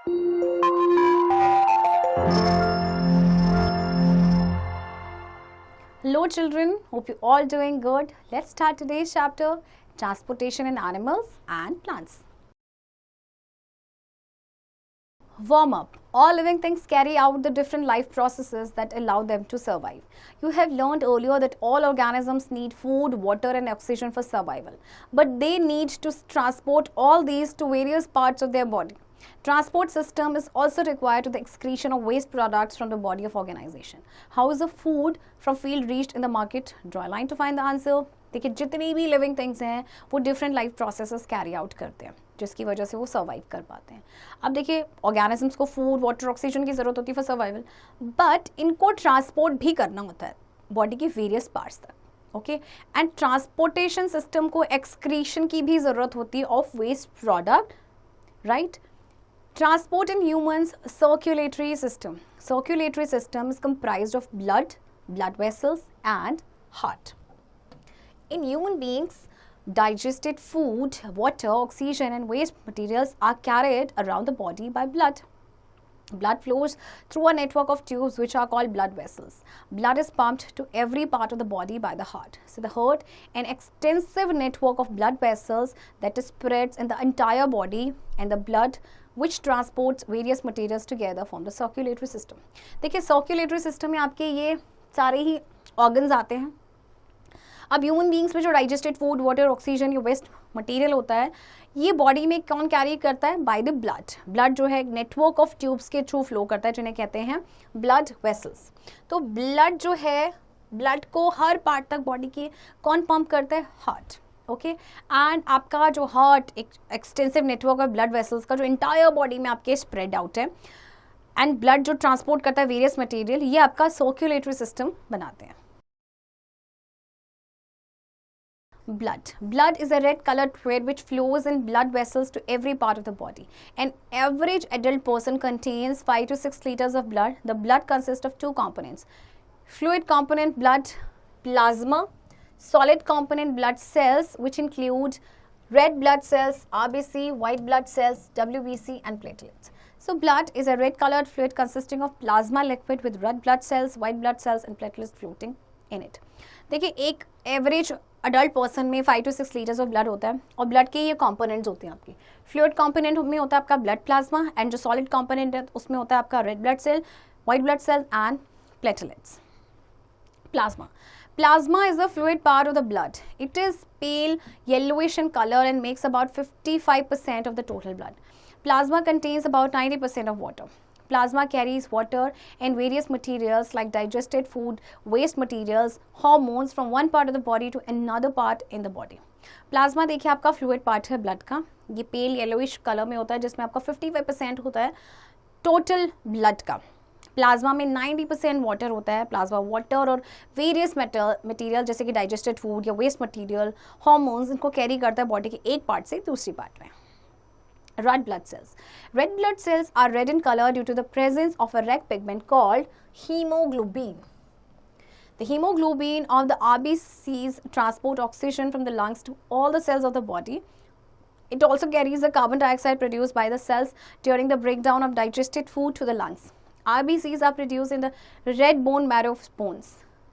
Hello children, hope you all doing good. Let's start today's chapter, Transportation in Animals and Plants. Warm up. All living things carry out the different life processes that allow them to survive. You have learned earlier that all organisms need food, water and oxygen for survival. But they need to transport all these to various parts of their body. Transport system is also required to the excretion of waste products from the body of organization. How is the food from field reached in the market? Draw a line to find the answer. देखिए जितनी भी living things हैं वो different life processes carry out करते हैं जिसकी वजह से वो सर्वाइव कर पाते हैं. अब देखिए ऑर्गेनिजम्स को फूड, वाटर, ऑक्सीजन की ज़रूरत होती है फॉर सर्वाइवल, बट इनको ट्रांसपोर्ट भी करना होता है बॉडी की वेरियस पार्ट्स तक. ओके, एंड ट्रांसपोर्टेशन सिस्टम को एक्सक्रीशन की भी ज़रूरत होती है of waste product, right. Transport in humans circulatory system. Circulatory system is comprised of blood, blood vessels and heart. In human beings, digested food, water, oxygen and waste materials are carried around the body by blood. Blood flows through a network of tubes which are called blood vessels. Blood is pumped to every part of the body by the heart. So the heart, an extensive network of blood vessels that is spreads in the entire body, and the blood which transports various materials together from the circulatory system. देखिए circulatory system में आपके ये सारे ही organs आते हैं. अब human beings में जो डाइजेस्टेड फूड, वाटर, ऑक्सीजन, या वेस्ट मटेरियल होता है ये बॉडी में कौन कैरी करता है? By the blood. ब्लड जो है एक नेटवर्क ऑफ ट्यूब्स के थ्रू फ्लो करता है जिन्हें कहते हैं ब्लड वेसल्स. तो ब्लड जो है, ब्लड को हर पार्ट तक बॉडी के कौन पंप करता है? हार्ट. ओके, एंड आपका जो हार्ट एक extensive network of blood vessels का जो इंटायर बॉडी में आपके स्प्रेड आउट है, एंड ब्लड जो ट्रांसपोर्ट करता है वेरियस मटेरियल, ये आपका सर्कुलेटरी सिस्टम बनाते हैं. Blood is a red colored fluid which flows in blood vessels to every part of the body. An average adult person contains 5 to 6 liters of blood. The blood consists of two components. Fluid component blood plasma, solid component blood cells which include red blood cells, RBC, white blood cells, WBC and platelets. So blood is a red colored fluid consisting of plasma liquid with red blood cells, white blood cells and platelets floating in it. देखिए एक average adult person में 5 to 6 litres of blood होता है और blood के ये components होते हैं आपके. फ्लूइड कंपोनेंट में होता है आपका ब्लड प्लाज्मा, एंड जो सॉलिड कंपोनेंट है उसमें होता है आपका red blood cell, white blood cell and platelets. Plasma is the fluid part of the blood. It is pale yellowish in color and makes about 55% of the total blood. Plasma contains about 90% of water. Plasma carries water and various materials like digested food, waste materials, hormones from one part of the body to another part in the body. Plasma देखिए आपका fluid part है blood का, ये pale yellowish color में होता है जिसमें आपका 55% होता है total blood का. प्लाज्मा में 90% वाटर होता है. प्लाज्मा वाटर और वेरियस मटेरियल जैसे कि डाइजेस्टेड फूड या वेस्ट मटेरियल, हार्मोन्स, इनको कैरी करता है बॉडी के एक पार्ट से दूसरी पार्ट में. Red blood cells. Red blood cells are red in color due to the presence of a red pigment called hemoglobin. The hemoglobin of the RBCs transport oxygen from the lungs to all the cells of the body. It also carries the carbon dioxide produced by the cells during the breakdown of digested food to the lungs. RBCs are produced in the red bone marrow of bones.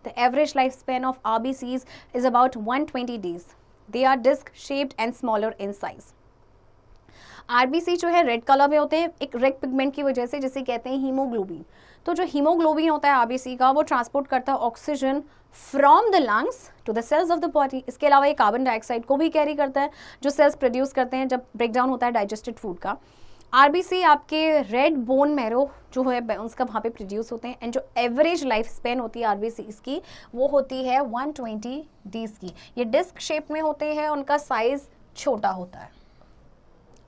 The average lifespan of RBCs is about 120 days. They are disc shaped and smaller in size. RBC जो है red colour में होते हैं एक red pigment की वजह से, जिसे कहते हैं हीमोग्लोबिन. तो जो हीमोग्लोबिन होता है आरबीसी का, वो ट्रांसपोर्ट करता है oxygen from the lungs to the cells of the body. इसके अलावा ये कार्बन डाइऑक्साइड को भी कैरी करता है जो सेल्स प्रोड्यूस करते हैं जब ब्रेकडाउन होता है डाइजेस्टेड फूड का. आरबीसी आपके रेड बोन मैरो जो है उसका वहाँ पे प्रोड्यूस होते हैं, एंड जो एवरेज लाइफ स्पेन होती है आरबीसी इसकी वो होती है 120 डेज की. ये डिस्क शेप में होते हैं, उनका साइज छोटा होता है.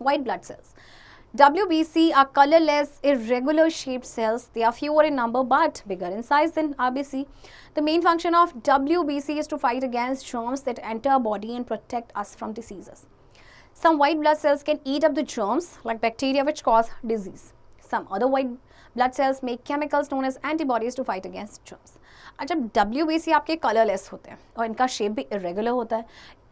White blood cells. WBC are colorless, irregular shaped cells. They are fewer in number but bigger in size than RBC. The main function of WBC is to fight against germs that enter our body and protect us from diseases. Some white blood cells can eat up the germs like bacteria which cause disease. Some other white blood cells make chemicals known as antibodies to fight against germs. जब WBC आपके colourless होते हैं और इनका shape भी irregular होता है,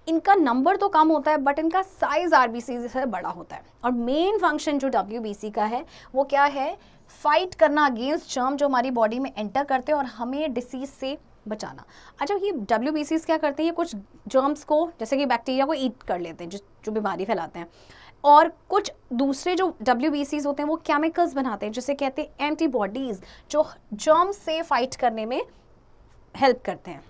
इनका नंबर तो कम होता है बट इनका साइज आरबीसी से बड़ा होता है। और मेन फंक्शन जो डब्ल्यूबीसी का है वो क्या है, फाइट करना अगेंस्ट जर्म जो हमारी बॉडी में एंटर करते हैं और हमें डिसीज से बचाना। अच्छा, ये डब्ल्यूबीसीज क्या करते हैं, ये कुछ जर्म्स को जैसे कि बैक्टीरिया को ईट कर लेते हैं जो बीमारी फैलाते हैं, और कुछ दूसरे जो डब्ल्यूबीसीज होते हैं वो केमिकल्स बनाते हैं जिसे कहते हैं एंटीबॉडीज, जो जर्म्स से फाइट करने में हेल्प करते हैं।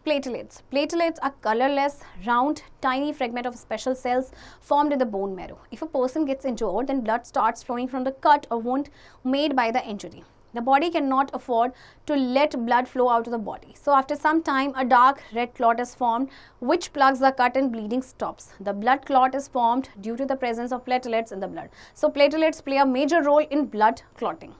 Platelets. Platelets are colorless, round, tiny fragment of special cells formed in the bone marrow. If a person gets injured, then blood starts flowing from the cut or wound made by the injury. The body cannot afford to let blood flow out of the body. So after some time, a dark red clot is formed, which plugs the cut and bleeding stops. The blood clot is formed due to the presence of platelets in the blood. So platelets play a major role in blood clotting.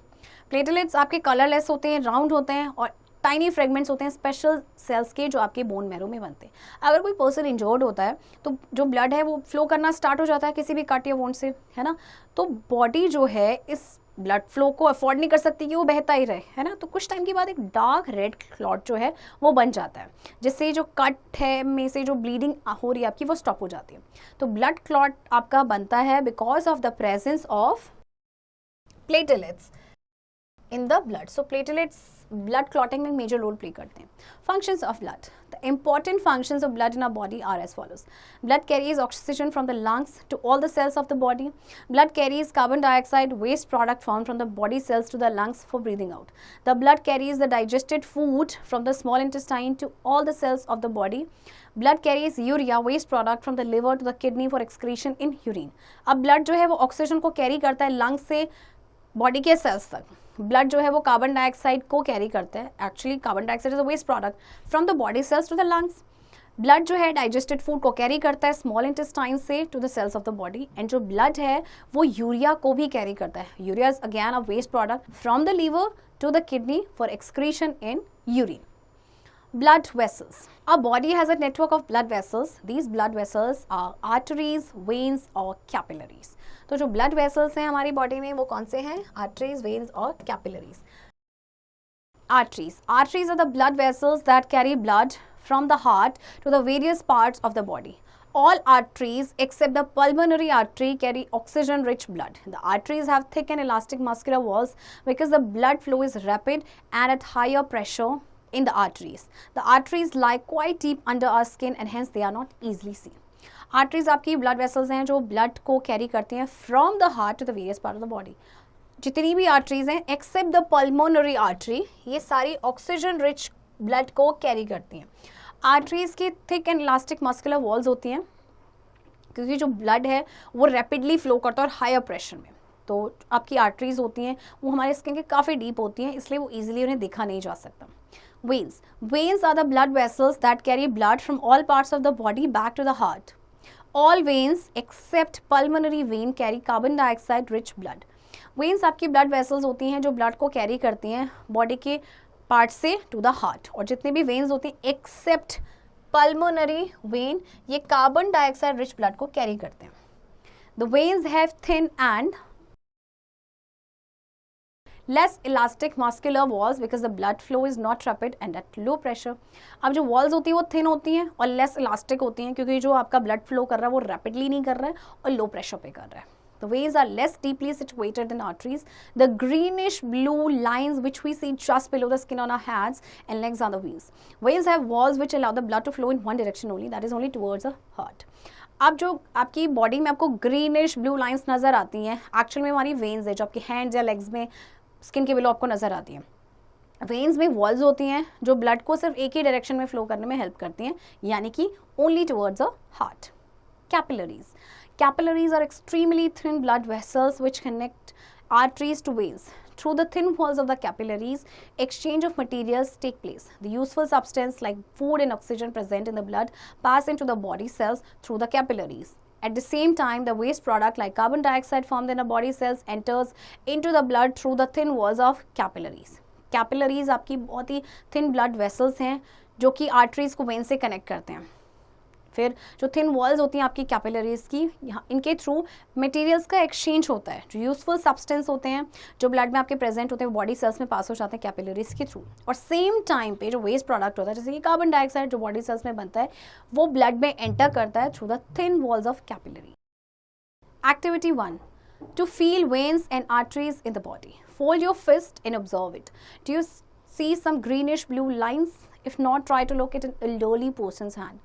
Platelets आपके colorless होते हैं, round होते हैं और tiny fragments होते हैं special cells के जो आपके बोन मैरो में बनते हैं। अगर कोई पर्सन इंजर्ड होता है तो जो ब्लड है वो फ्लो करना स्टार्ट हो जाता है किसी भी कट या वोंड से, है ना। तो बॉडी जो है इस ब्लड फ्लो को अफोर्ड नहीं कर सकती कि वो बहता ही रहे, है ना। तो कुछ टाइम के बाद एक डार्क रेड क्लॉट जो है वो बन जाता है, जिससे जो कट है में से जो ब्लीडिंग हो रही है आपकी वो स्टॉप हो जाती है। तो ब्लड क्लॉट आपका बनता है because of the presence of platelets in the blood. So platelets blood clotting में मेजर रोल प्ले करते हैं। Functions of blood, the important functions of blood in our body are as follows. Blood carries oxygen from the lungs to all the cells of the body. Blood carries carbon dioxide waste product formed from the body cells to the lungs for breathing out. The blood carries the digested food from the small intestine to all the cells of the body. Blood carries urea waste product from the liver to the kidney for excretion in urine. अब blood जो है वो oxygen को carry करता है lungs से body के sales तक। ब्लड जो है वो कार्बन डाइऑक्साइड को कैरी करता है, actually carbon dioxide is a waste product from the body cells to the lungs. Blood जो है डाइजेस्टेड फूड को कैरी करता है स्मॉल इंटेस्टाइन से to the cells of the body. And जो ब्लड है वो यूरिया को भी कैरी करता है। Urea is again a waste product from the liver to the kidney for excretion in urine. Blood vessels. Our body has a network of blood vessels. These blood vessels are arteries, veins or capillaries. तो जो blood vessels हैं हमारी body में वो कौन से हैं? Arteries, veins और capillaries. Arteries. Arteries are the blood vessels that carry blood from the heart to the various parts of the body. All arteries except the pulmonary artery carry oxygen-rich blood. The arteries have thick and elastic muscular walls because the blood flow is rapid and at higher pressure in the arteries. The arteries lie quite deep under our skin and hence they are not easily seen. Arteries आपकी blood vessels हैं जो blood को carry करती हैं from the heart to the various part of the body. जितनी भी arteries हैं except the pulmonary artery, ये सारी oxygen rich blood को carry करती हैं. Arteries की thick and elastic muscular walls होती हैं क्योंकि जो blood है वो rapidly flow करता है और higher pressure में। तो आपकी arteries होती हैं वो हमारे स्किन के काफ़ी डीप होती हैं, इसलिए वो easily उन्हें देखा नहीं जा सकता. Veins. Veins are the blood vessels that carry blood from all parts of the body back to the heart. All veins except pulmonary vein carry carbon dioxide rich blood. Veins आपकी blood vessels होती हैं जो blood को carry करती हैं body के part से to the heart. और जितने भी veins होती हैं except pulmonary vein ये carbon dioxide rich blood को carry करते हैं. The veins have thin and less elastic muscular walls because the blood flow is not rapid and at low pressure. अब जो walls होती है वो thin होती हैं और less elastic होती हैं क्योंकि जो आपका blood flow कर रहा है वो rapidly नहीं कर रहा है और low pressure पे कर रहा है. The veins are less deeply situated than arteries. The greenish blue lines which we see just below the skin on our hands and legs are the veins. Veins have walls which allow the blood to flow in one direction only, that is only towards the heart. अब जो आपकी body में आपको greenish blue lines नज़र आती हैं actual में हमारी वेन्स है जो आपकी हैंड्स या लेग्स में स्किन के बिलो आपको नज़र आती हैं. वेन्स में वॉल्स होती हैं जो ब्लड को सिर्फ एक ही डायरेक्शन में फ्लो करने में हेल्प करती हैं, यानी कि only towards a heart. Capillaries. Capillaries are extremely thin blood vessels which connect arteries to veins. Through the thin walls of the capillaries, exchange of materials take place. The useful substance like food and oxygen present in the blood pass into the body cells through the capillaries. At the same time, the waste product like carbon dioxide formed in the body cells enters into the blood through the thin walls of capillaries. Capillaries आपकी बहुत ही thin blood vessels हैं जो कि arteries को veins से connect करते हैं. फिर जो थिन वॉल्स होती हैं आपकी कैपिलरीज की, यहाँ इनके थ्रू मटेरियल्स का एक्सचेंज होता है, जो यूजफुल सब्सटेंस होते हैं जो ब्लड में आपके प्रेजेंट होते हैं बॉडी सेल्स में पास हो जाते हैं कैपिलरीज के थ्रू। और सेम टाइम पे जो वेस्ट प्रोडक्ट होता है जैसे कि कार्बन डाइऑक्साइड जो बॉडी सेल्स में बनता है वो ब्लड में एंटर करता है through the thin walls of capillary. Activity 1. To feel veins and arteries in the body. Fold your fist and observe it. Do you see some greenish blue lines? If not, try to look at an elderly person's hand.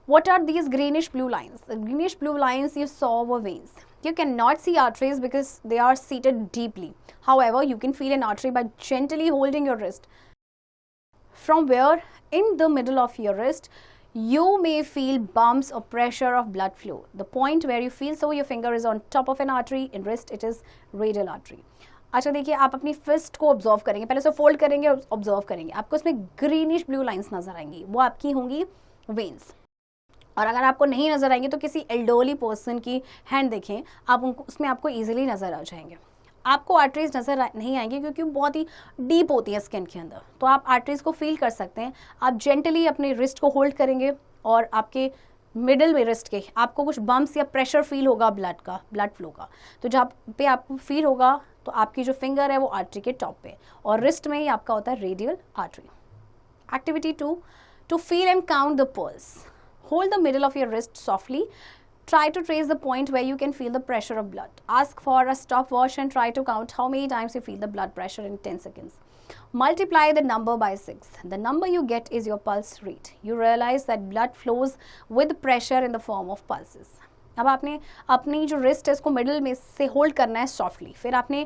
What are these greenish blue lines? The greenish blue lines you saw were veins. You cannot see arteries because they are seated deeply. However, you can feel an artery by gently holding your wrist. From where? In the middle of your wrist, you may feel bumps or pressure of blood flow. The point where you feel so, your finger is on top of an artery. In wrist, it is radial artery. अच्छा देखिए, आप अपनी fist को observe करेंगे, पहले से fold करेंगे और ऑब्जर्व करेंगे, आपको उसमें ग्रीनिश ब्लू लाइंस नजर आएंगी, वो आपकी होंगी वेन्स। और अगर आपको नहीं नजर आएंगे तो किसी एल्डरली पर्सन की हैंड देखें, आप उनको उसमें आपको ईजिली नजर आ जाएंगे। आपको आर्टरीज नजर नहीं आएंगी क्योंकि वो बहुत ही डीप होती है स्किन के अंदर, तो आप आर्टरीज को फील कर सकते हैं। आप जेंटली अपने रिस्ट को होल्ड करेंगे और आपके मिडिल में रिस्ट के आपको कुछ बम्प्स या प्रेशर फील होगा ब्लड फ्लो का, तो जहाँ पे आपको फील होगा तो आपकी जो फिंगर है वो आर्टरी के टॉप पे, और रिस्ट में ही आपका होता है radial artery. Activity 2. To feel and count the pulse. Hold the middle of your wrist softly. Try to trace the point where you can feel the pressure of blood. Ask for a stopwatch and try to count how many times you feel the blood pressure in 10 seconds. Multiply the number by 6. The number you get is your pulse rate. You realize that blood flows with pressure in the form of pulses. अब आपने अपनी जो wrist है इसको middle में से hold करना है सॉफ्टली, फिर आपने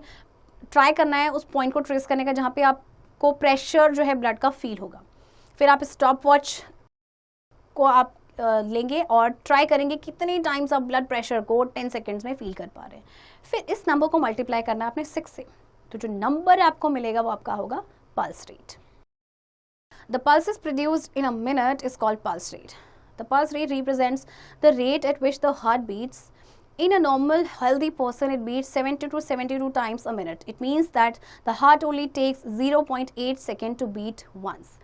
ट्राई करना है उस पॉइंट को ट्रेस करने का जहाँ पे आपको प्रेशर जो है ब्लड का फील होगा। फिर आप स्टॉप वॉच को आप लेंगे और ट्राई करेंगे कितने टाइम्स आप ब्लड प्रेशर को 10 सेकेंड्स में फील कर पा रहे हैं। फिर इस नंबर को मल्टीप्लाई करना है अपने 6 से, तो जो नंबर आपको मिलेगा वो आपका होगा pulse rate. The pulses produced in a minute is called pulse rate. The pulse rate represents the rate at which the heart beats. In a normal healthy person, it beats 70 to 72 times a minute. It means that the heart only takes 0.8 second to beat once.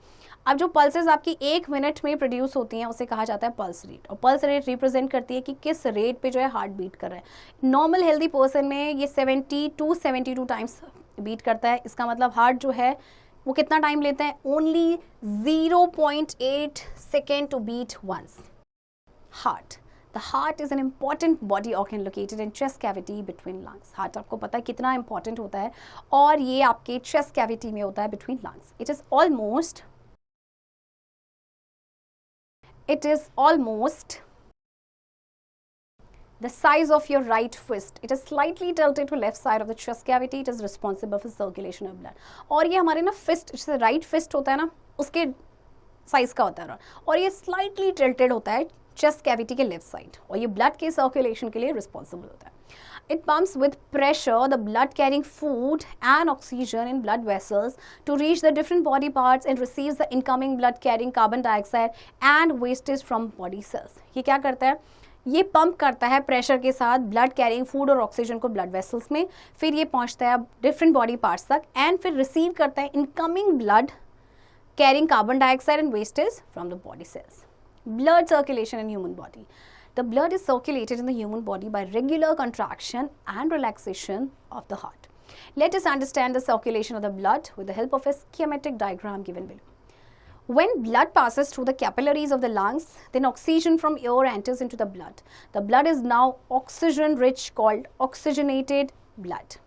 अब जो pulses आपकी 1 minute में produce होती हैं उसे कहा जाता है पल्स रेट, और पल्स रेट रिप्रेजेंट करती है कि किस रेट पे जो है हार्ट बीट कर रहा है। नॉर्मल हेल्दी पर्सन में ये 70 to 72 टाइम्स बीट करता है। इसका मतलब हार्ट जो है वो कितना टाइम लेता है? Only 0.8 second to beat once. Heart, the heart is an important body organ located in chest cavity between lungs. Heart आपको पता है कितना इंपॉर्टेंट होता है, और ये आपके चेस्ट कैविटी में होता है between lungs. It is almost the size of your right fist. It is slightly tilted to left side of the chest cavity. It is responsible for circulation of blood. और ये हमारे ना fist, जैसे right fist होता है ना, उसके size का होता है, और ये स्लाइटली टिल्टेड होता है चेस्ट कैविटी के लेफ्ट साइड, और ये ब्लड के सर्कुलेशन के लिए रिस्पॉन्सिबल होता है। It pumps with pressure the blood carrying food and oxygen in blood vessels to reach the different body parts and receives the incoming blood carrying carbon dioxide and wastage from body cells. ये क्या करता है? ये pump करता है pressure के साथ blood carrying food और ऑक्सीजन को ब्लड वेसल्स में, फिर ये पहुंचता है डिफरेंट बॉडी पार्ट्स तक, एंड फिर रिसीव करता है incoming blood carrying carbon dioxide and wastage from the body cells. Blood circulation in human body. The blood is circulated in the human body by regular contraction and relaxation of the heart. Let us understand the circulation of the blood with the help of a schematic diagram given below. When blood passes through the capillaries of the lungs, then oxygen from air enters into the blood. The blood is now oxygen rich, called oxygenated blood.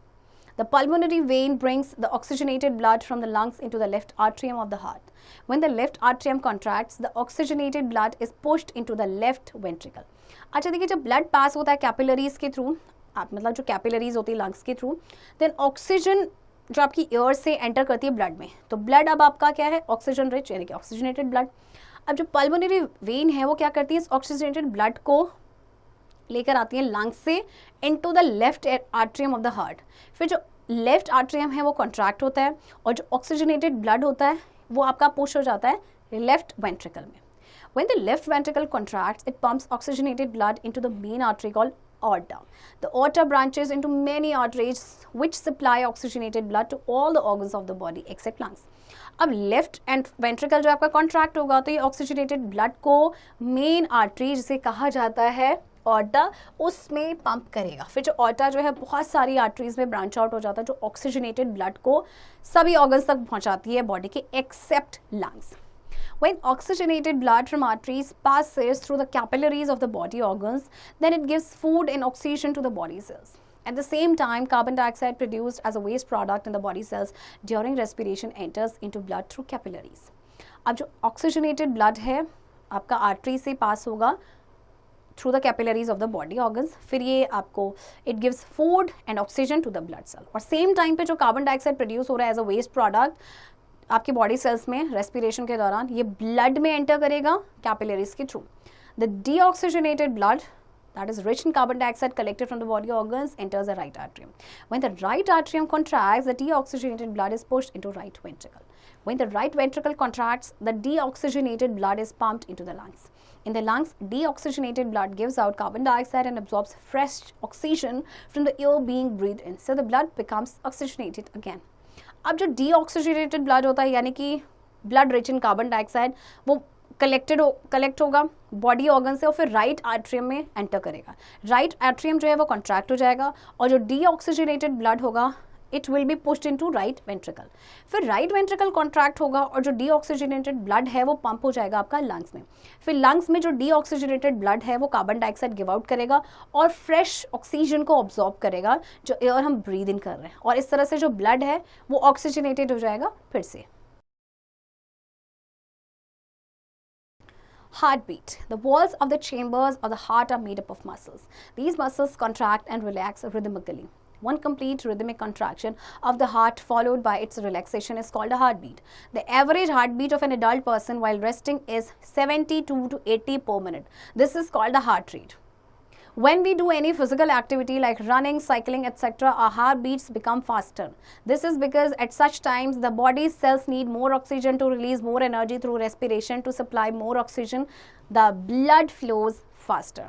The pulmonary vein brings the oxygenated blood from the lungs into the left atrium of the heart. When the left atrium contracts, the oxygenated blood is pushed into the left ventricle. अच्छा देखिए, जब blood pass होता है capillaries के through, आप मतलब जो capillaries होती है लंग्स के थ्रू, देन ऑक्सीजन जो आपकी एयर से एंटर करती है ब्लड में, तो ब्लड अब आपका क्या है? ऑक्सीजन रिच, यानी कि ऑक्सीजनेटेड ब्लड। अब जो पल्मोनरी वेन है वो क्या करती है? इस ऑक्सीजनेटेड ब्लड को लेकर आती है लंग्स से into the left atrium of the heart. फिर जो लेफ्ट आर्ट्रियम है वो कॉन्ट्रैक्ट होता है, और जो ऑक्सीजनेटेड ब्लड होता है वो आपका पुश हो जाता है लेफ्ट वेंट्रिकल में। When the left ventricle contracts, it pumps oxygenated blood into the main artery called aorta. The aorta branches into many arteries which supply oxygenated blood to all the organs of the body except lungs. अब left and ventricle जो आपका contract होगा तो ये oxygenated blood को main artery जिसे कहा जाता है ऑर्टा, उसमें पंप करेगा। फिर जो ऑर्टा जो है बहुत सारी आर्टरीज में ब्रांच आउट हो जाता है जो ऑक्सीजनेटेड ब्लड को सभी ऑर्गन्स तक पहुंचाती है बॉडी के except lungs. When oxygenated blood from arteries passes through the capillaries of the body organs, then it gives food and oxygen to the body cells. At the same time, carbon dioxide produced as a waste product in the body cells during respiration enters into blood through capillaries. अब जो oxygenated blood है आपका artery से पास होगा through the capillaries of the body organs, फिर ये आपको it gives food and oxygen to the blood cell। और same time पे जो कार्बन डाइऑक्साइड प्रोड्यूस हो रहा है एज अ वेस्ट प्रोडक्ट आपके बॉडी सेल्स में रेस्पिरेशन के दौरान ये ब्लड में एंटर करेगा कैपिलरीज के through. The deoxygenated blood that is rich in carbon dioxide collected from the body organs enters the right atrium. When the right atrium contracts, the deoxygenated blood is pushed into right ventricle. When the right ventricle contracts, the deoxygenated blood is pumped into the lungs. In the lungs, deoxygenated blood gives out carbon dioxide and absorbs fresh oxygen from the air being breathed in. So the blood becomes oxygenated again. अब जो deoxygenated blood होता है यानी कि blood rich in carbon dioxide वो collect होगा body organ से और फिर राइट आर्ट्रियम में एंटर करेगा। राइट आर्ट्रियम जो है वो कॉन्ट्रैक्ट हो जाएगा और जो डीऑक्सीजनेटेड ब्लड होगा it will be pushed into right ventricle. फिर राइट वेंट्रिकल कॉन्ट्रैक्ट होगा और जो डीऑक्सीजनेटेड ब्लड है वो पंप हो जाएगा आपका लंग्स में। फिर लंग्स में जो डीऑक्सीजनेटेड ब्लड है वो कार्बन डाइऑक्साइड गिव आउट करेगा और फ्रेश ऑक्सीजन को ऑब्जॉर्ब करेगा जो एयर हम ब्रीद इन कर रहे हैं और इस तरह से जो ब्लड है वो ऑक्सीजनेटेड हो जाएगा फिर से। Heartbeat. The walls of the chambers of the heart are made up of muscles. These muscles contract and relax rhythmically. One complete rhythmic contraction of the heart followed by its relaxation is called a heartbeat. The average heartbeat of an adult person while resting is 72 to 80 per minute. This is called the heart rate. When we do any physical activity like running, cycling, etc., our heartbeats become faster. This is because at such times the body cells need more oxygen to release more energy through respiration to supply more oxygen. The blood flows faster.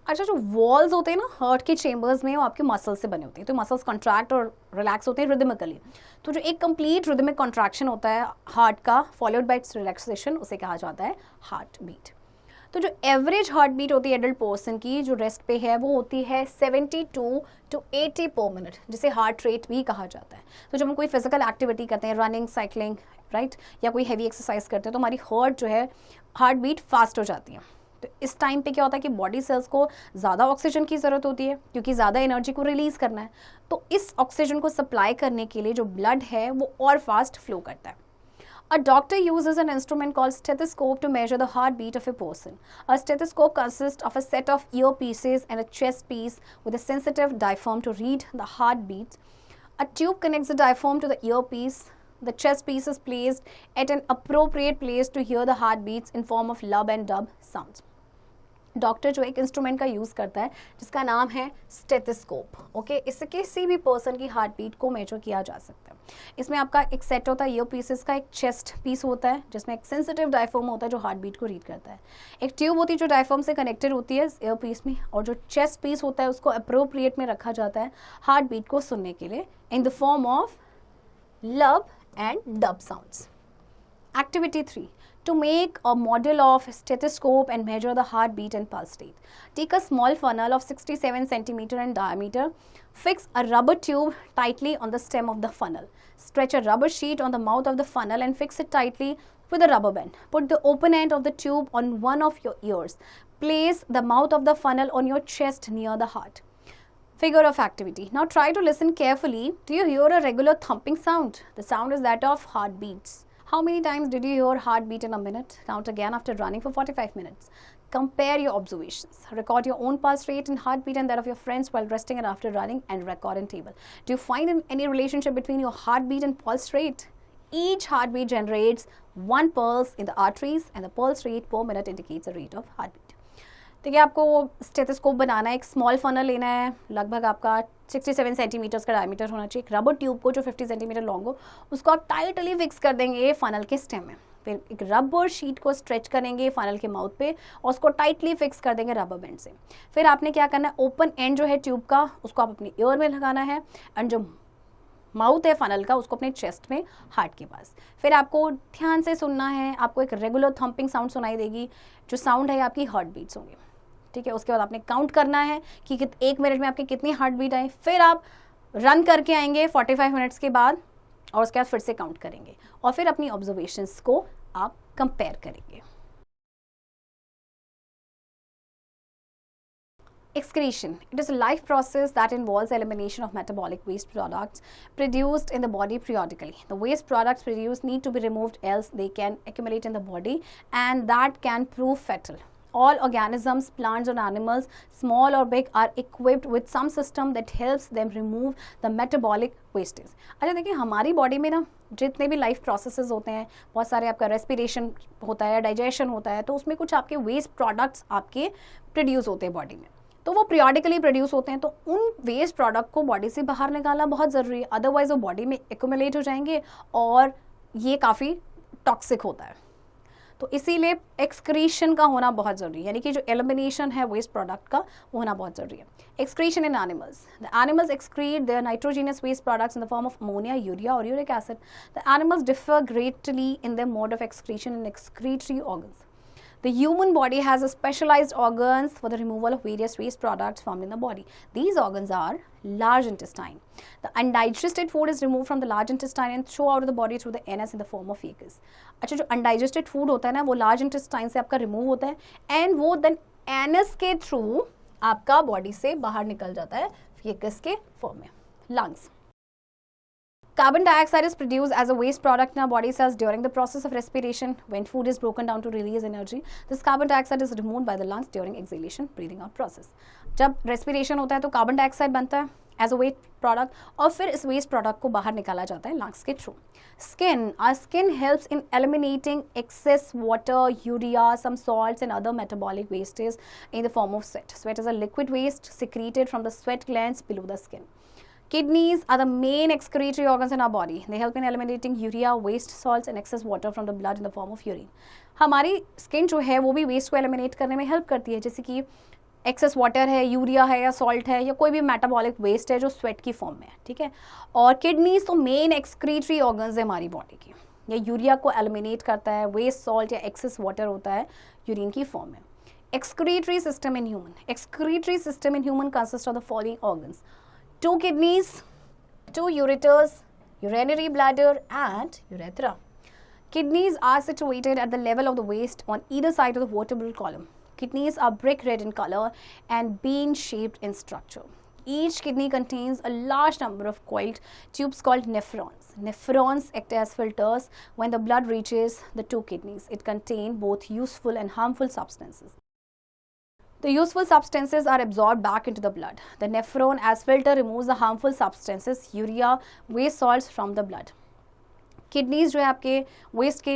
अच्छा जो walls होते हैं ना heart के chambers में वो आपके muscles से बने होते हैं तो मसल्स कॉन्ट्रैक्ट और रिलैक्स होते हैं रिदमिकली। तो जो एक कंप्लीट रिदमिक कॉन्ट्रैक्शन होता है हार्ट का फॉलोड बाय इट्स रिलैक्सेशन उसे कहा जाता है हार्ट बीट। तो जो एवरेज हार्ट बीट होती है एडल्ट पर्सन की जो रेस्ट पे है वो होती है 72 to 80 पर मिनट जिसे हार्ट रेट भी कहा जाता है। तो जब हम कोई फिजिकल एक्टिविटी करते हैं रनिंग साइकिलिंग राइट या कोई हैवी एक्सरसाइज करते हैं तो हमारी हार्ट जो है हार्ट बीट फास्ट हो जाती है। तो इस टाइम पे क्या होता है कि बॉडी सेल्स को ज़्यादा ऑक्सीजन की ज़रूरत होती है क्योंकि ज़्यादा एनर्जी को रिलीज़ करना है। तो इस ऑक्सीजन को सप्लाई करने के लिए जो ब्लड है वो और फास्ट फ्लो करता है। A doctor uses an instrument called stethoscope to measure the heartbeat of a person. A stethoscope consists of a set of earpieces and a chest piece with a sensitive diaphragm to read the heartbeat. A tube connects the diaphragm to the earpiece. The chest piece is placed at an appropriate place to hear the heartbeats in form of lub and dub sounds. Doctor जो एक instrument का use करता है जिसका नाम है stethoscope. Okay, इससे किसी भी पर्सन की हार्ट बीट को मेजर किया जा सकता है। इसमें आपका एक सेट होता है ईयर पीसेस का, एक चेस्ट पीस होता है जिसमें एक सेंसिटिव डायफ्राम होता है जो हार्ट बीट को रीड करता है, एक ट्यूब होती है जो डायफ्राम से कनेक्टेड होती है ईयर पीस में, और जो चेस्ट पीस होता है उसको अप्रोप्रिएट में रखा जाता है हार्ट बीट को सुनने के लिए इन द फॉर्म ऑफ लब and dub sounds. Activity 3. To make a model of stethoscope and measure the heartbeat and pulse rate. Take a small funnel of 67 cm in diameter. Fix a rubber tube tightly on the stem of the funnel. Stretch a rubber sheet on the mouth of the funnel and fix it tightly with a rubber band. Put the open end of the tube on one of your ears. Place the mouth of the funnel on your chest near the heart. Figure of activity. Now try to listen carefully. Do you hear a regular thumping sound? The sound is that of heartbeats. How many times did you hear heartbeat in a minute? Count again after running for 45 minutes. Compare your observations. Record your own pulse rate and heartbeat and that of your friends while resting and after running and record in table. Do you find any relationship between your heartbeat and pulse rate? Each heartbeat generates one pulse in the arteries and the pulse rate per minute indicates the rate of heartbeat. देखिए आपको stethoscope बनाना है, एक small funnel लेना है, लगभग आपका 67 centimetres का diameter होना चाहिए। एक रबर ट्यूब को जो 50 सेंटीमीटर लॉन्ग हो उसको आप टाइटली फिक्स कर देंगे फनल के स्टेम में। फिर एक रबर शीट को स्ट्रेच करेंगे फनल के माउथ पे और उसको टाइटली फिक्स कर देंगे रबर बैंड से। फिर आपने क्या करना है, ओपन एंड जो है ट्यूब का उसको आप अपनी ईयर में लगाना है एंड जो माउथ है फनल का, उसको अपने चेस्ट में, हार्ट के पास। फिर आपको ध्यान से सुनना है, आपको एक रेगुलर थम्पिंग साउंड सुनाई देगी, जो साउंड है आपकी हार्ट बीट्स होंगे, ठीक है। उसके बाद आपने काउंट करना है कि 1 मिनट में आपकी कितनी हार्ट बीट आए। फिर आप रन करके आएंगे 45 मिनट्स के बाद, और उसके बाद फिर से काउंट करेंगे, और फिर अपनी ऑब्जर्वेशंस को आप कंपेयर करेंगे। Excretion. It is a life process that involves elimination of metabolic waste products produced in the body periodically. The waste products produced need to be removed, else they can accumulate in the body, and that can prove fatal. All organisms, plants or animals, small or big, are equipped with some system that helps them remove the metabolic wastage. अच्छा देखिए, हमारी body में ना जितने भी life processes होते हैं, बहुत सारे आपका रेस्पिरेशन होता है, डाइजेशन होता है, तो उसमें कुछ आपके वेस्ट प्रोडक्ट्स आपके प्रोड्यूस होते हैं बॉडी में, तो वो पीरियडिकली प्रोड्यूस होते हैं। तो उन वेस्ट प्रोडक्ट को बॉडी से बाहर निकालना बहुत ज़रूरी है, अदरवाइज वो बॉडी में एक्यूमुलेट हो जाएंगे और ये काफ़ी टॉक्सिक होता है। तो इसीलिए एक्सक्रीशन का होना बहुत ज़रूरी है, यानी कि जो एलिमिनेशन है वेस्ट प्रोडक्ट का वो होना बहुत ज़रूरी है। Excretion in animals, the animals excrete their nitrogenous waste products in the form of ammonia, urea और uric acid. The animals differ greatly in their mode of excretion in excretory organs. The human body has a specialized organs for the removal of various waste products found in the body. These organs are large intestine. The undigested food is removed from the large intestine and thrown out of the body through the anus in the form of feces. अच्छा, जो undigested food होता है ना, वो large intestine से आपका remove होता है and वो then anus के through आपका body से बाहर निकल जाता है feces के form में। Lungs. Carbon dioxide is produced as a waste product in our body cells during the process of respiration. When food is broken down to release energy, this carbon dioxide is removed by the lungs during exhalation, breathing out process. जब respiration होता है तो carbon dioxide बनता है as a waste product, और फिर इस waste product को बाहर निकाला जाता है lungs के through. Skin. Our skin helps in eliminating excess water, urea, some salts and other metabolic wastes in the form of sweat. Sweat is a liquid waste secreted from the sweat glands below the skin. Kidneys are the main excretory organs in our body. They help in eliminating urea, waste, salts and excess water from the blood in the form of urine. हमारी skin जो है वो भी waste को eliminate करने में help करती है, जैसे कि एक्सेस वाटर है, यूरिया है या सॉल्ट है या कोई भी मेटाबॉलिक वेस्ट है जो स्वेट की फॉर्म में है, ठीक है। और किडनीज तो मेन एक्सक्रीटरी ऑर्गन्स है हमारी बॉडी की, ये यूरिया को एलिमिनेट करता है, वेस्ट, सॉल्ट या एक्सेस वाटर होता है यूरिन की फॉर्म में। Excretory system in human. Excretory system in human consists of the following organs: 2 kidneys, 2 ureters, urinary bladder and urethra. Kidneys are situated at the level of the waist on either side of the vertebral column. Kidneys are brick red in color and bean shaped in structure. Each kidney contains a large number of coiled tubes called nephrons. Nephrons act as filters when the blood reaches the 2 kidneys. It contains both useful and harmful substances. The useful substances are absorbed back into the blood. The nephron as filter removes the harmful substances, urea, waste salts from the blood. Kidneys जो है आपके waste के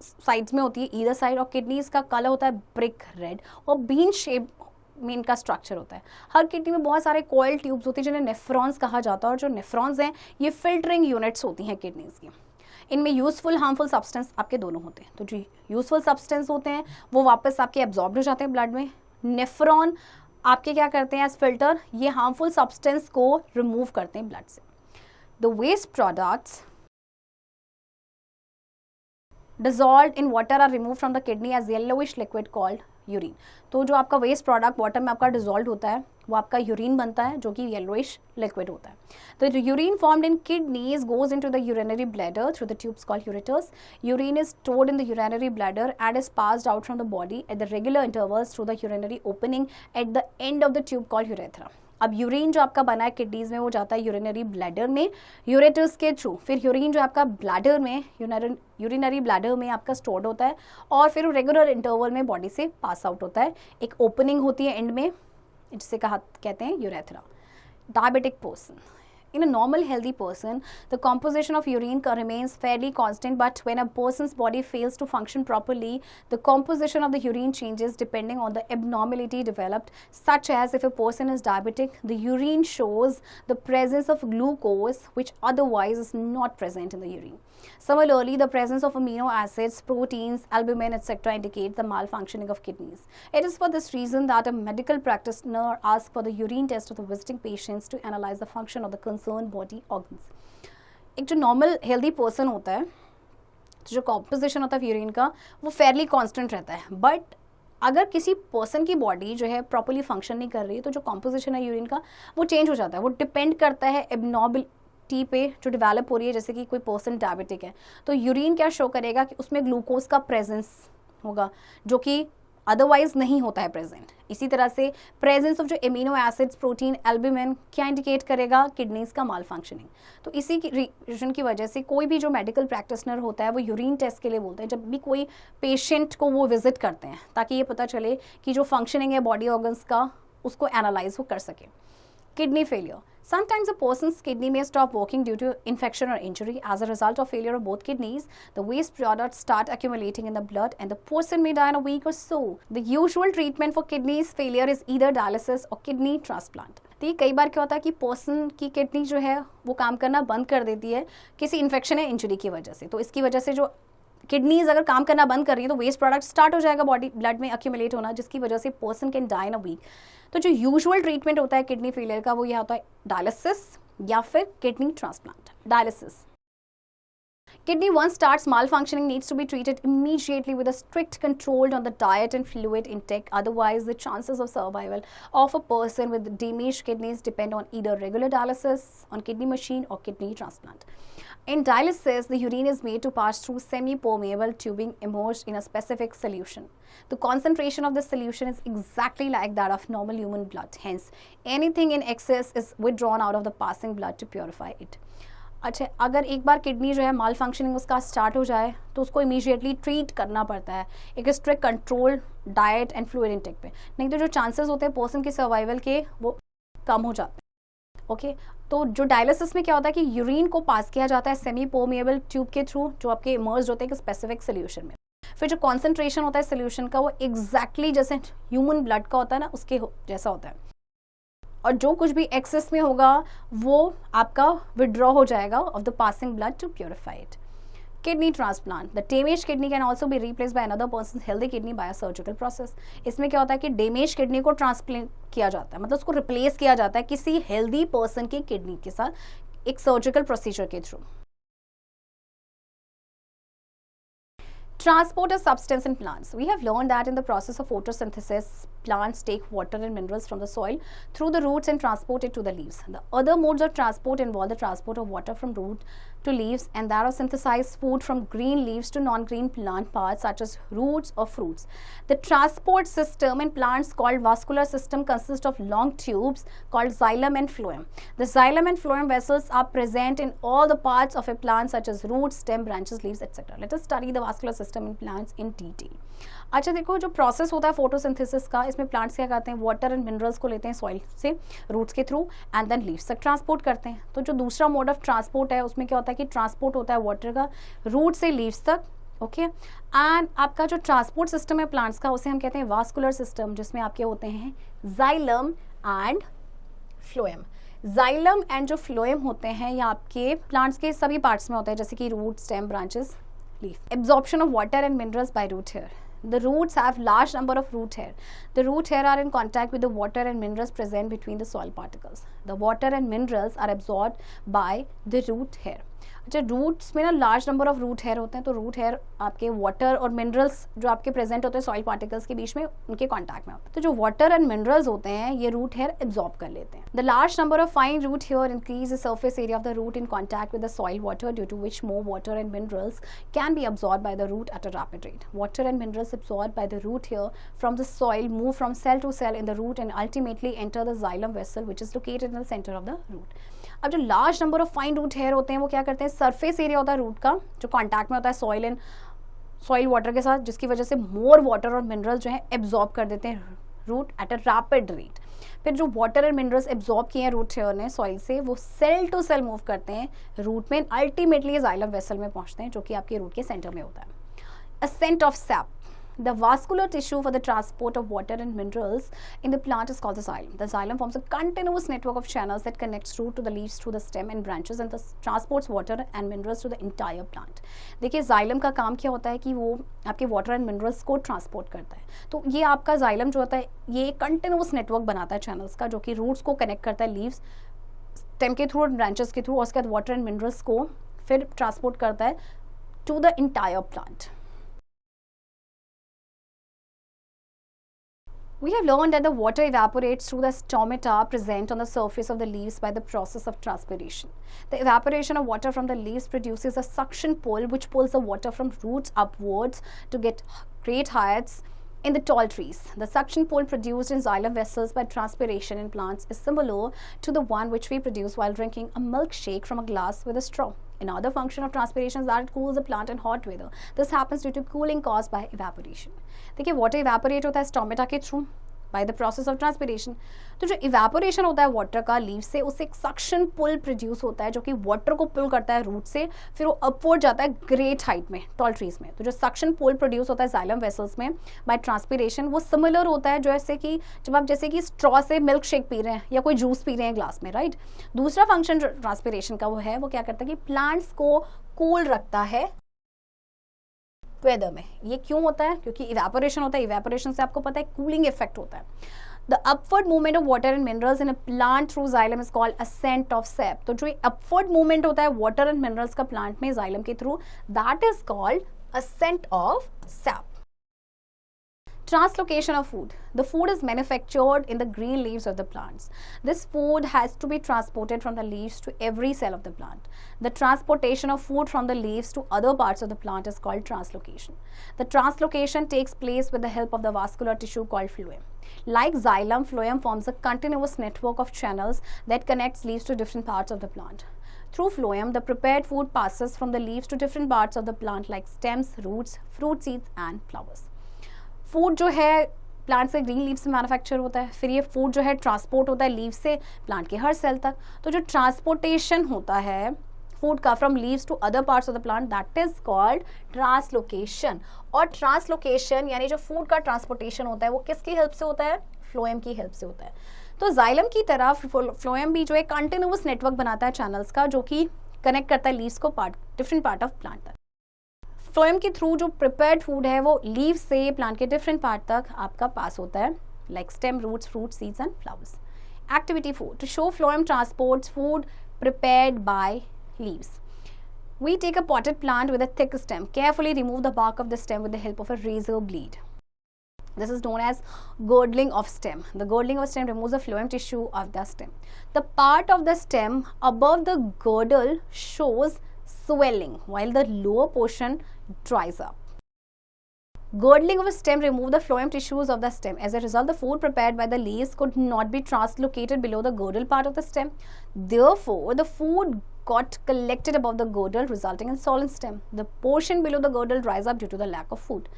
sides में होती है, either side, और kidneys का colour होता है brick red और bean shape में इनका स्ट्रक्चर होता है। हर किडनी में बहुत सारे कोयल ट्यूब्स होती हैं जिन्हें नेफ्रॉन्स कहा जाता है, और जो नेफ्रॉन्स हैं ये फिल्टरिंग यूनिट्स होती हैं किडनीज की। इनमें यूजफुल हार्मफुल सब्सटेंस आपके दोनों होते हैं। तो जो यूजफुल सब्सटेंस होते हैं वो वापस आपके एब्जॉर्ब हो जाते हैं ब्लड में। नेफ्रॉन आपके क्या करते हैं एज फिल्टर, ये हार्मफुल सब्सटेंस को रिमूव करते हैं ब्लड से। The waste products dissolved in water are removed from the kidney as yellowish liquid called urine. तो जो आपका वेस्ट प्रोडक्ट वाटर में आपका डिजोल्व होता है वो आपका यूरिन बनता है, जो कि येलोइश लिक्विड होता है। तो urine formed in kidneys goes into the urinary bladder through the tubes called ureters. Urine is stored in the urinary bladder and is passed out from the body at the regular intervals through the urinary opening at the end of the tube called urethra. अब urine जो आपका बना है kidneys में वो जाता है urinary bladder में यूरेटर्स के थ्रू। फिर यूरिन जो आपका ब्लैडर में यूरिनरी ब्लैडर में आपका स्टोर्ड होता है और फिर रेगुलर इंटरवल में बॉडी से पास आउट होता है। एक ओपनिंग होती है एंड में जिसे कहते हैं urethra. Diabetic person. In a normal healthy person, the composition of urine remains fairly constant, but when a person's body fails to function properly, the composition of the urine changes depending on the abnormality developed, such as if a person is diabetic, the urine shows the presence of glucose, which otherwise is not present in the urine. Similarly, the presence of amino acids, proteins, albumin, etc. indicates the malfunctioning of kidneys. It is for this reason that a medical practitioner asks for the urine test of the visiting patients to analyze the function of the concerned concern body organs. एक जो normal healthy person होता है, तो जो composition होता है urine का वो फेयरली कांस्टेंट रहता है, बट अगर किसी पर्सन की बॉडी जो है प्रॉपर्ली फंक्शन नहीं कर रही है तो जो कॉम्पोजिशन है यूरिन का वो चेंज हो जाता है। वो डिपेंड करता है एबनॉर्मलिटी पे जो डेवलप हो रही है। जैसे कि कोई पर्सन डायबिटिक है तो यूरिन क्या शो करेगा कि उसमें ग्लूकोज का प्रेजेंस होगा जो कि अदरवाइज नहीं होता है प्रेजेंट। इसी तरह से प्रेजेंस ऑफ जो एमिनो एसिड्स, प्रोटीन, एल्बुमिन क्या इंडिकेट करेगा, किडनीज का माल फंक्शनिंग। तो इसी की रीजन की वजह से कोई भी जो मेडिकल प्रैक्टिशनर होता है वो यूरिन टेस्ट के लिए बोलते हैं जब भी कोई पेशेंट को वो विजिट करते हैं, ताकि ये पता चले कि जो फंक्शनिंग है बॉडी ऑर्गन्स का उसको एनालाइज वो कर सके। Kidney failure. Sometimes a person's kidney may stop working due to infection or injury. As a result of failure of both kidneys, the waste products start accumulating in the blood and the person may die in a week or so. The usual treatment for kidneys failure is either dialysis or kidney transplant. तो ये कई बार क्या होता है कि person की kidney जो है वो काम करना बंद कर देती है किसी इन्फेक्शन या इंजरी की वजह से। तो इसकी वजह से जो किडनीज अगर काम करना बंद कर रही है तो वेस्ट प्रोडक्ट स्टार्ट हो जाएगा बॉडी ब्लड में अक्यूमुलेट होना, जिसकी वजह से person can die in a week. तो जो यूजुअल ट्रीटमेंट होता है किडनी फेलियर का वो यह होता है डायलिसिस या फिर kidney transplant. Dialysis, kidney once starts malfunctioning needs to be treated immediately with a strict control on the diet and fluid intake. Otherwise, the chances of survival of a person with damaged kidneys depend on either regular dialysis on kidney machine or kidney transplant. In dialysis, the urine is made to pass through semi-permeable tubing immersed in a specific solution. The concentration of the solution is exactly like that of normal human blood. Hence, anything in excess is withdrawn out of the passing blood to purify it. अच्छा, अगर एक बार kidney जो है माल functioning उसका start हो जाए तो उसको इमीडिएटली ट्रीट करना पड़ता है एक strict control diet and fluid intake पे, नहीं तो जो चांसेस होते हैं पर्सन के सर्वाइवल के वो कम हो जाते हैं। ओके, तो जो डायलिसिस में क्या होता है कि यूरिन को पास किया जाता है सेमी परमिएबल ट्यूब के थ्रू जो आपके इमर्ज होते हैं एक स्पेसिफिक सोल्यूशन में। फिर जो कॉन्सेंट्रेशन होता है सोल्यूशन का वो एग्जैक्टली जैसे ह्यूमन ब्लड का होता है ना उसके जैसा होता है, और जो कुछ भी एक्सेस में होगा वो आपका विड्रॉ हो जाएगा of the passing blood to purify it. Kidney transplant, the damage kidney can also be replace by another person healthy kidney by a surgical process. इसमें क्या होता है कि डैमेज किडनी को ट्रांसप्लांट किया जाता है, मतलब उसको रिप्लेस किया जाता है किसी हेल्दी पर्सन की किडनी के साथ एक सर्जिकल प्रोसीजर के through. Transport of substance in plants. We have learned that in the process of photosynthesis, plants take water and minerals from the soil through the roots and transport it to the leaves. The other modes of transport involve the transport of water from root to leaves and that of synthesized food from green leaves to non-green plant parts such as roots or fruits. The transport system in plants called vascular system consists of long tubes called xylem and phloem. The xylem and phloem vessels are present in all the parts of a plant such as roots, stem, branches, leaves, etc. Let us study the vascular system in plants in detail. अच्छा देखो, जो process होता है photosynthesis का, इसमें plants क्या करते हैं, वाटर एंड मिनरल्स को लेते हैं सॉइल से रूट्स के थ्रू एंड देन लीव्स तक ट्रांसपोर्ट करते हैं। तो जो दूसरा मोड ऑफ ट्रांसपोर्ट है उसमें क्या होता है कि ट्रांसपोर्ट होता है वाटर का रूट से लीव्स तक। ओके, एंड आपका जो ट्रांसपोर्ट सिस्टम है प्लांट्स का उसे हम कहते हैं वास्कुलर सिस्टम, जिसमें आपके होते हैं xylem and phloem. Xylem and जो फ्लोएम होते हैं ये आपके प्लांट्स के सभी पार्ट्स में होते हैं, जैसे कि root, stem, branches, leaf. Absorption of water and minerals by root hair. The roots have large number of root hair. The root hair are in contact with the water and minerals present between the soil particles. The water and minerals are absorbed by the root hair. अच्छा, roots में ना large number of root hair होते हैं, तो root hair आपके water और minerals जो आपके प्रेजेंट होते हैं सॉइल पार्टिकल्स के बीच में उनके कांटेक्ट में होते हैं। तो जो वाटर एंड मिनरल्स होते हैं ये रूट हेयर एब्जॉर्ब कर लेते हैं। The large number of fine root hair increase the surface area of the root in contact with the soil water due to which more water and minerals can be absorb by the root at a rapid rate. Water and minerals absorbed by the root hair from the soil move from cell to cell in the root and ultimately enter the xylem vessel which is located in the center of the root. अब जो large number of fine root hair होते हैं वो क्या करते हैं, surface area होता है रूट का जो कांटेक्ट में होता है सॉइल एंड सॉइल वाटर के साथ, जिसकी वजह से मोर वाटर और मिनरल जो है एब्जॉर्ब कर देते हैं root at a rapid rate. फिर जो वाटर एंड मिनरल्स एब्जॉर्ब किए हैं रूट हेयर ने सॉइल से वो सेल टू सेल मूव करते हैं रूट में, अल्टीमेटली जाइलम वेसल में पहुंचते हैं जो कि आपके रूट के सेंटर में होता है। Ascent of sap. The vascular tissue for the transport of water and minerals in the plant is called the xylem. The xylem forms a continuous network of channels that connects root to the leaves through the stem and branches and thus transports water and minerals to the entire plant. देखिए xylem का काम क्या होता है कि वो आपके water and minerals को transport करता है। तो ये आपका xylem जो होता है ये continuous network बनाता है channels का, जो कि roots को connect करता है leaves, स्टेम के थ्रू और ब्रांचेस के थ्रू, और उसके बाद वाटर एंड मिनरल्स को फिर ट्रांसपोर्ट करता है to the entire plant. We have learned that the water evaporates through the stomata present on the surface of the leaves by the process of transpiration. The evaporation of water from the leaves produces a suction pull which pulls the water from roots upwards to get great heights in the tall trees. The suction pull produced in xylem vessels by transpiration in plants is similar to the one which we produce while drinking a milkshake from a glass with a straw. Another function of transpiration is that it cools the plant in hot weather. This happens due to cooling caused by evaporation. देखिए water evaporate होता है stomata के through by the process of transpiration. तो जो evaporation होता है water का leave से, उससे एक सक्शन पुल प्रोड्यूस होता है जो कि वाटर को पुल करता है रूट से, फिर वो अपवर्ड जाता है ग्रेट हाइट में, टॉल ट्रीज में. तो जो सक्शन पुल प्रोड्यूस होता है जाइलम वेसल्स में बाय ट्रांसपिरेशन, वो सिमिलर होता है जैसे कि जब आप जैसे कि स्ट्रॉ से मिल्क शेक पी रहे हैं या कोई जूस पी रहे हैं ग्लास में, राइट. दूसरा फंक्शन ट्रांसपिरेशन का वो है, वो क्या करता है कि प्लांट्स को कूल रखता है वेदर में. ये क्यों होता है? क्योंकि इवेपोरेशन होता है. इवेपोरेशन से आपको पता है कूलिंग इफेक्ट होता है. The upward movement of water and minerals in a plant through xylem is called ascent of sap. तो जो अपवर्ड मूवमेंट होता है वाटर एंड मिनरल्स का प्लांट में जाइलम के through, that is called ascent of sap. Translocation of food. The food is manufactured in the green leaves of the plants. This food has to be transported from the leaves to every cell of the plant. The transportation of food from the leaves to other parts of the plant is called translocation. The translocation takes place with the help of the vascular tissue called phloem. Like xylem, phloem forms a continuous network of channels that connects leaves to different parts of the plant. Through phloem, the prepared food passes from the leaves to different parts of the plant like stems, roots, fruit seeds and flowers. Food जो है plant से green leave से manufacture होता है, फिर ये food जो है ट्रांसपोर्ट होता है लीव से प्लांट के हर सेल तक. तो जो ट्रांसपोर्टेशन होता है फूड का from leaves to other parts of the plant, that is called translocation. और ट्रांसलोकेशन यानी जो फूड का ट्रांसपोर्टेशन होता है वो किसकी हेल्प से होता है? फ्लोएम की हेल्प से होता है. तो जाइलम की तरह फ्लोएम भी जो है कंटिन्यूअस नेटवर्क बनाता है चैनल्स का, जो कि कनेक्ट करता है लीव्स को डिफरेंट पार्ट ऑफ प्लांट तक. फ्लोएम के थ्रू जो प्रिपेयर्ड फूड है वो लीव से प्लांट के डिफरेंट पार्ट तक आपका पास होता है, like stem, roots, fruit, seeds and flowers. Activity 4. To show phloem transports food prepared by leaves. We take a potted plant with a thick stem. Carefully remove the bark of the stem with the help of a razor blade. This is known as girdling of stem. The girdling of stem removes the phloem tissue of the stem. The part of the stem above the girdle shows swelling while the lower portion dries up. Girdling of a stem removes the phloem tissues of the stem. As a result, the food prepared by the leaves could not be translocated below the girdle part of the stem. Therefore, the food got collected above the girdle, resulting in solid stem. The portion below the girdle dries up due to the lack of food.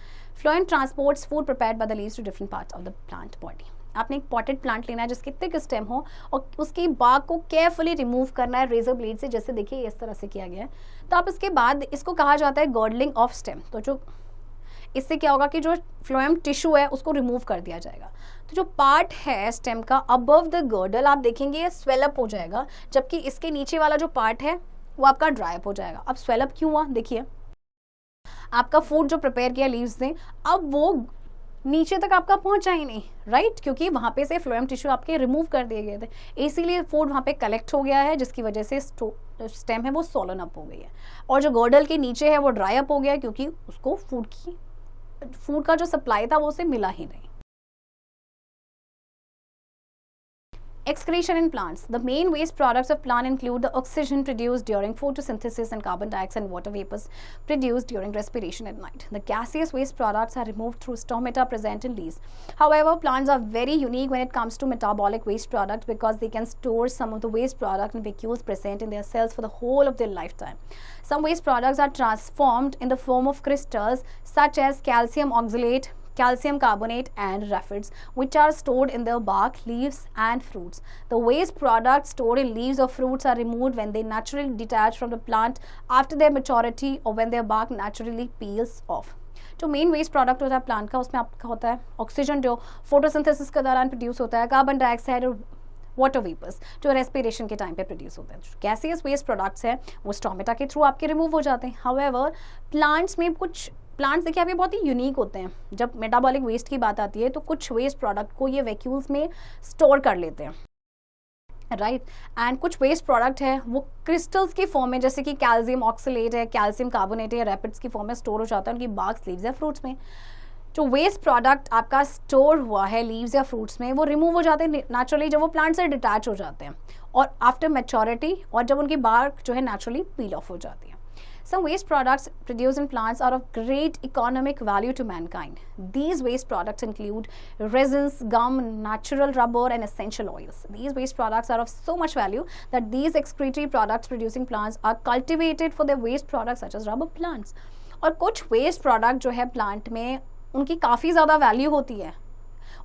Phloem transports food prepared by the leaves to different parts of the plant body. आपने एक potted plant लेना है जिसकी thick stem हो और उसकी बाग को carefully remove करना है रेजर ब्लेड से, जैसे देखिए इस तरह से किया गया है. तो आप इसके बाद इसको कहा जाता है गर्डलिंग ऑफ स्टेम. तो जो इससे क्या होगा कि जो फ्लोएम टिश्यू है उसको रिमूव कर दिया जाएगा. तो जो पार्ट है स्टेम का अबव द गर्डल आप देखेंगे ये स्वेलअप हो जाएगा, जबकि इसके नीचे वाला जो पार्ट है वो आपका ड्राई अप हो जाएगा. अब स्वेलअप क्यों हुआ? देखिए आपका फूड जो प्रिपेयर किया लीव्स ने, अब वो नीचे तक आपका पहुंचा ही नहीं, राइट, क्योंकि वहां पे से फ्लोएम टिश्यू आपके रिमूव कर दिए गए थे, इसीलिए फूड वहां पे कलेक्ट हो गया है, जिसकी वजह से स्टेम है वो सोलन अप हो गई है. और जो गर्डल के नीचे है वो ड्राई अप हो गया क्योंकि उसको फूड का जो सप्लाई था वो उसे मिला ही नहीं. Excretion in plants. The main waste products of plant include the oxygen produced during photosynthesis and carbon dioxide and water vapors produced during respiration at night. The gaseous waste products are removed through stomata present in leaves. However, plants are very unique when it comes to metabolic waste products because they can store some of the waste product and vacuoles present in their cells for the whole of their lifetime. Some waste products are transformed in the form of crystals such as calcium oxalate, calcium carbonate and rafids, which are stored in their bark, leaves and fruits. The waste products stored in leaves or fruits are removed when they naturally detach from the plant after their maturity or when their bark naturally peels off. जो main waste product होता है plant का, उसमें आपका होता है oxygen जो photosynthesis के दौरान प्रोड्यूस होता है, कार्बन डाइऑक्साइड और वाटर वेपर्स जो रेस्पिरेशन के टाइम पे प्रोड्यूस होते हैं. गैसियस वेस्ट प्रोडक्ट्स है वो स्टोमेटा के थ्रू आपके रिमूव हो जाते हैं. हाउएवर प्लांट्स में कुछ प्लांट्स देखिए अभी बहुत ही यूनिक होते हैं. जब मेटाबॉलिक वेस्ट की बात आती है तो कुछ वेस्ट प्रोडक्ट को ये वैक्यूल्स में स्टोर कर लेते हैं. राइट एंड कुछ वेस्ट प्रोडक्ट है वो क्रिस्टल्स की फॉर्म में, जैसे कि कैल्शियम ऑक्सलेट है, कैल्शियम कार्बोनेट है, रैपिड्स की फॉर्म में स्टोर हो जाता है उनकी बार्क्स, लीव्स या फ्रूट्स में। जो वेस्ट प्रोडक्ट आपका स्टोर हुआ है लीव्स या फ्रूट्स में, वो रिमूव हो जाते हैं नेचुरली जब वो प्लांट से डिटैच हो जाते हैं और आफ्टर मैच्योरिटी, और जब उनकी बार्क जो है नेचुरली पील ऑफ हो जाती है। Some waste products produced in plants are of great economic value to mankind. These waste products include resins, gum, natural rubber, and essential oils. These waste products are of so much value that these excretory products producing plants are cultivated for their waste products such as rubber plants. और कुछ waste product जो है plant में उनकी काफ़ी ज़्यादा value होती है।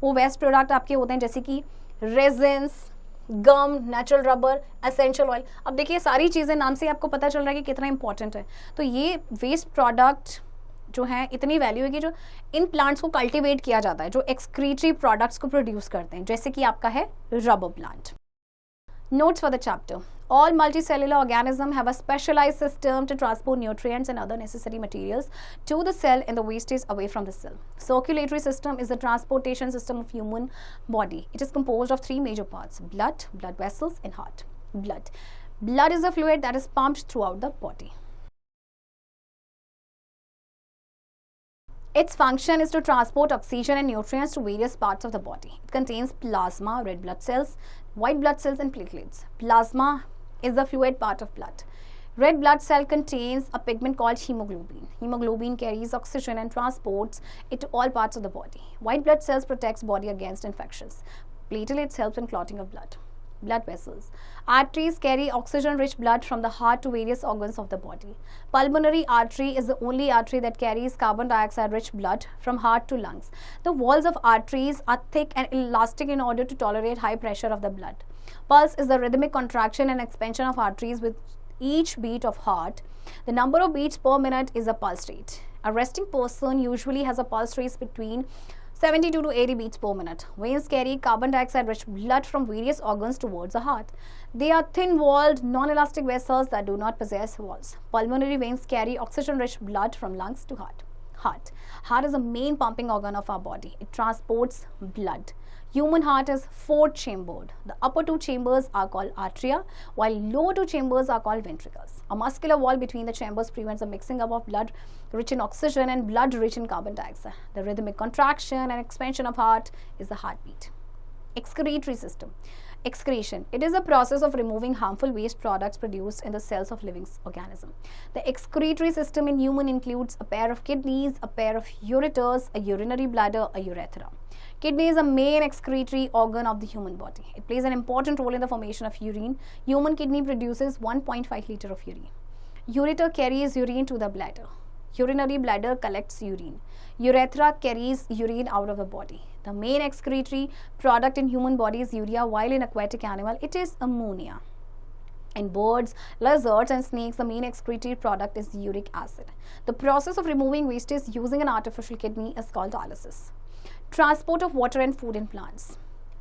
वो waste product आपके होते हैं जैसे कि resins, गम, नेचुरल रबर, एसेंशियल ऑयल। अब देखिए सारी चीज़ें नाम से आपको पता चल रहा है कि कितना इंपॉर्टेंट है। तो ये वेस्ट प्रोडक्ट जो है इतनी वैल्यू है कि जो इन प्लांट्स को कल्टीवेट किया जाता है, जो एक्सक्रीटरी प्रोडक्ट्स को प्रोड्यूस करते हैं, जैसे कि आपका है rubber plant. Notes for the chapter. All multicellular organisms have a specialized system to transport nutrients and other necessary materials to the cell and the wastage away from the cell. Circulatory system is the transportation system of human body. It is composed of three major parts: blood, blood vessels, and heart. Blood. Blood is a fluid that is pumped throughout the body. Its function is to transport oxygen and nutrients to various parts of the body. It contains plasma, red blood cells, white blood cells, and platelets. Plasma is the fluid part of blood. Red blood cell contains a pigment called hemoglobin. Hemoglobin carries oxygen and transports it to all parts of the body. White blood cells protects body against infections. Platelets helps in clotting of blood. Blood vessels. Arteries carry oxygen-rich blood from the heart to various organs of the body. Pulmonary artery is the only artery that carries carbon dioxide-rich blood from heart to lungs. The walls of arteries are thick and elastic in order to tolerate high pressure of the blood. Pulse is the rhythmic contraction and expansion of arteries with each beat of heart. The number of beats per minute is a pulse rate. A resting person usually has a pulse rate between 72 to 80 beats per minute. Veins carry carbon dioxide-rich blood from various organs towards the heart. They are thin-walled, non-elastic vessels that do not possess walls. Pulmonary veins carry oxygen-rich blood from lungs to heart. Heart is the main pumping organ of our body. It transports blood. Human heart is four-chambered. The upper two chambers are called atria, while lower two chambers are called ventricles. A muscular wall between the chambers prevents the mixing up of blood rich in oxygen and blood rich in carbon dioxide. The rhythmic contraction and expansion of heart is the heartbeat. Excretory system. Excretion. It is a process of removing harmful waste products produced in the cells of living organism. The excretory system in human includes a pair of kidneys, a pair of ureters, a urinary bladder, a urethra. Kidney is the main excretory organ of the human body. It plays an important role in the formation of urine. Human kidney produces 1.5 liter of urine. Ureter carries urine to the bladder. Urinary bladder collects urine. Urethra carries urine out of the body. The main excretory product in human body is urea, while in aquatic animal it is ammonia. In birds, lizards and snakes, the main excretory product is uric acid. The process of removing wastage using an artificial kidney is called dialysis. Transport of water and food in plants.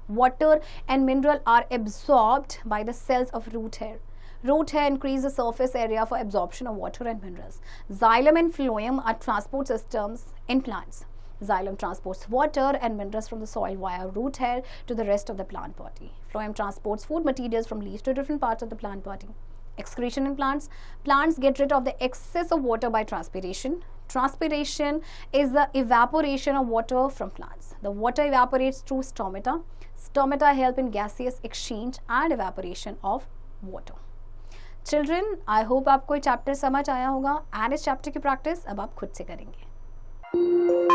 Water and mineral are absorbed by the cells of root hair. Root hair increase the surface area for absorption of water and minerals. Xylem and phloem are transport systems in plants. Xylem transports water and minerals from the soil via root hair to the rest of the plant body. Phloem transports food materials from leaves to different parts of the plant body. Excretion in plants. Plants get rid of the excess of water by transpiration. Transpiration is the evaporation of water from plants. The water evaporates through stomata. Stomata help in gaseous exchange and evaporation of water. Children, I hope आपको ये chapter समझ आया होगा and इस chapter की practice अब आप खुद से करेंगे.